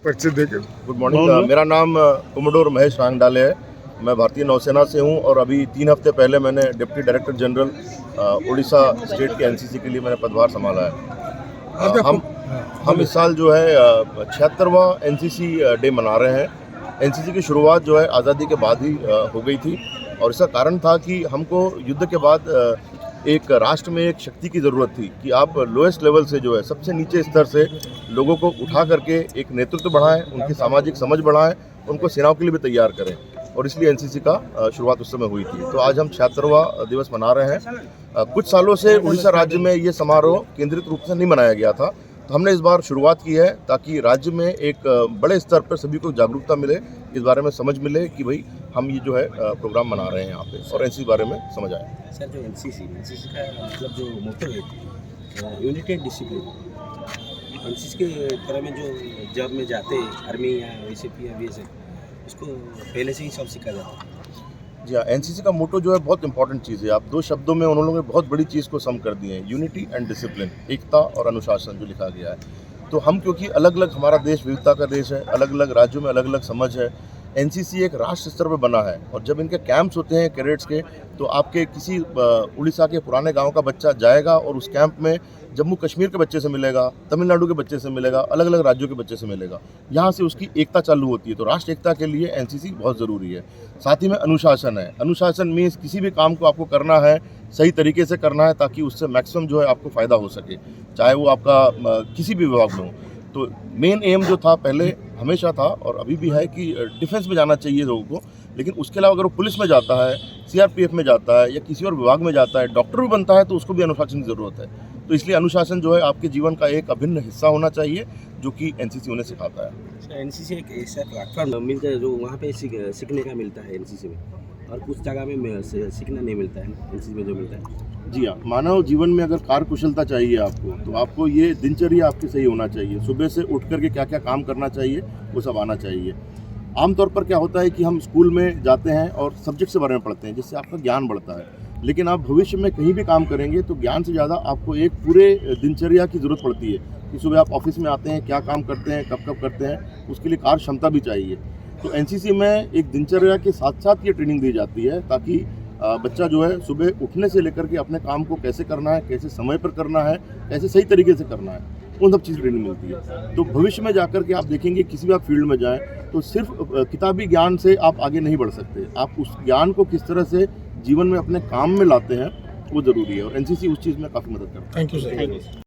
परिचित देखे। Good morning. मेरा नाम कोमोडोर महेश वांगडाले है। मैं भारतीय नौसेना से हूं और अभी 3 हफ्ते पहले मैंने deputy director general Orissa state के एनसीसी के लिए मैंने पदभार संभाला है। हम इस साल जो है 76वां एनसीसी डे मना रहे हैं। एनसीसी की शुरुआत जो है आज़ादी के बाद ही हो गई थी और इसका कारण था कि हमको युद्ध के बाद एक राष्ट्र में एक शक्ति की ज़रूरत थी कि आप लोएस्ट लेवल से जो है सबसे नीचे स्तर से लोगों को उठा करके एक नेतृत्व बढ़ाएं, उनकी सामाजिक समझ बढ़ाएं, उनको सेनाओं के लिए भी तैयार करें और इसलिए एनसीसी का शुरुआत उस समय हुई थी। तो आज हम 76वां दिवस मना रहे हैं। कुछ सालों से उड़ीसा राज्य में ये समारोह केंद्रित रूप से नहीं मनाया गया था, तो हमने इस बार शुरुआत की है ताकि राज्य में एक बड़े स्तर पर सभी को जागरूकता मिले, इस बारे में समझ मिले कि भाई हम ये जो है प्रोग्राम मना रहे हैं यहाँ पे और एनसीसी बारे में समझ आए। सर, जो एनसीसी का मतलब जो मोटो है यूनिटी एंड डिसिप्लिन, एनसीसी के तरह में जो जॉब में जाते हैं आर्मी या एसएफपी या बीएसएफ, उसको पहले से ही सब सीखा जाता है। जी हाँ, एनसीसी का मोटो जो है बहुत इंपॉर्टेंट चीज़ है। आप 2 शब्दों में उन लोगों ने बहुत बड़ी चीज़ को सम कर दिए हैं, यूनिटी एंड डिसिप्लिन, एकता और अनुशासन जो लिखा गया है। तो हम क्योंकि अलग अलग, हमारा देश विविधता का देश है, अलग अलग राज्यों में अलग अलग समझ है। एनसीसी एक राष्ट्र स्तर पर बना है और जब इनके कैंप्स होते हैं कैडेट्स के, तो आपके किसी उड़ीसा के पुराने गांव का बच्चा जाएगा और उस कैंप में जम्मू कश्मीर के बच्चे से मिलेगा, तमिलनाडु के बच्चे से मिलेगा, अलग अलग राज्यों के बच्चे से मिलेगा। यहाँ से उसकी एकता चालू होती है। तो राष्ट्र एकता के लिए एनसीसी बहुत ज़रूरी है। साथ ही में अनुशासन है। अनुशासन मीन्स किसी भी काम को आपको करना है, सही तरीके से करना है ताकि उससे मैक्सिमम जो है आपको फ़ायदा हो सके, चाहे वो आपका किसी भी विभाग में हो। तो मेन एम जो था पहले हमेशा था और अभी भी है कि डिफेंस में जाना चाहिए लोगों को, लेकिन उसके अलावा अगर वो पुलिस में जाता है, सीआरपीएफ में जाता है या किसी और विभाग में जाता है, डॉक्टर भी बनता है, तो उसको भी अनुशासन की ज़रूरत है। तो इसलिए अनुशासन जो है आपके जीवन का एक अभिन्न हिस्सा होना चाहिए, जो कि एनसीसी उन्हें सिखाता है। एनसीसी एक ऐसा प्लेटफॉर्म मिलता है जो वहाँ पे सीखने का मिलता है एनसीसी में, और कुछ जगह में सीखना नहीं मिलता है एनसीसी में जो मिलता है। जी हाँ, मानव जीवन में अगर कार्य कुशलता चाहिए आपको, तो आपको ये दिनचर्या आपकी सही होना चाहिए। सुबह से उठ करके क्या क्या काम करना चाहिए वो सब आना चाहिए। आमतौर पर क्या होता है कि हम स्कूल में जाते हैं और सब्जेक्ट के बारे में पढ़ते हैं, जिससे आपका ज्ञान बढ़ता है, लेकिन आप भविष्य में कहीं भी काम करेंगे तो ज्ञान से ज़्यादा आपको एक पूरे दिनचर्या की ज़रूरत पड़ती है कि सुबह आप ऑफिस में आते हैं, क्या काम करते हैं, कब कब करते हैं, उसके लिए कार्य क्षमता भी चाहिए। तो एनसीसी में एक दिनचर्या के साथ साथ ये ट्रेनिंग दी जाती है ताकि बच्चा जो है सुबह उठने से लेकर के अपने काम को कैसे करना है, कैसे समय पर करना है, कैसे सही तरीके से करना है, उन सब चीज़ ट्रेनिंग मिलती है। तो भविष्य में जाकर के आप देखेंगे किसी भी आप फील्ड में जाएं तो सिर्फ किताबी ज्ञान से आप आगे नहीं बढ़ सकते। आप उस ज्ञान को किस तरह से जीवन में अपने काम में लाते हैं वो ज़रूरी है और एनसीसी उस चीज़ में काफ़ी मदद करता है। Thank you sir.